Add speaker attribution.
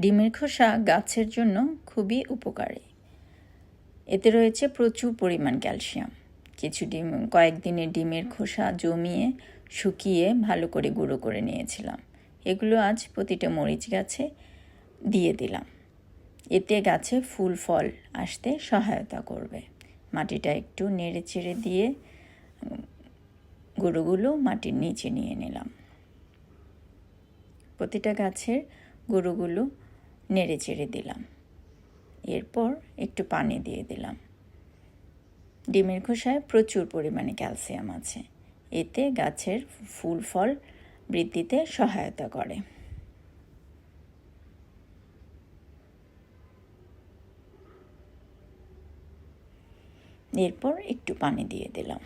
Speaker 1: ডিমের খোসা গাছের জন্য খুবই উপকারী। এতে রয়েছে প্রচুর পরিমাণ ক্যালসিয়াম। কয়েকদিনের ডিমের খোসা জমিয়ে শুকিয়ে ভালো করে গুঁড়ো করে নিয়েছিলাম। এগুলো আজ প্রতিটা মরিচ গাছে দিয়ে দিলাম। এতে গাছে ফুল ফল আসতে সহায়তা করবে। মাটিটা একটু নেড়ে চেড়ে দিয়ে গুঁড়োগুলো মাটির নিচে নিয়ে নিলাম। প্রতিটা গাছের গুঁড়োগুলো নেড়ে চেড়ে দিলাম। এরপর একটু পানি দিয়ে দিলাম। ডিমের খোসায় প্রচুর পরিমাণে ক্যালসিয়াম আছে। এতে গাছের ফুল ফল বৃদ্ধিতে সহায়তা করে। এরপর একটু পানি দিয়ে দিলাম।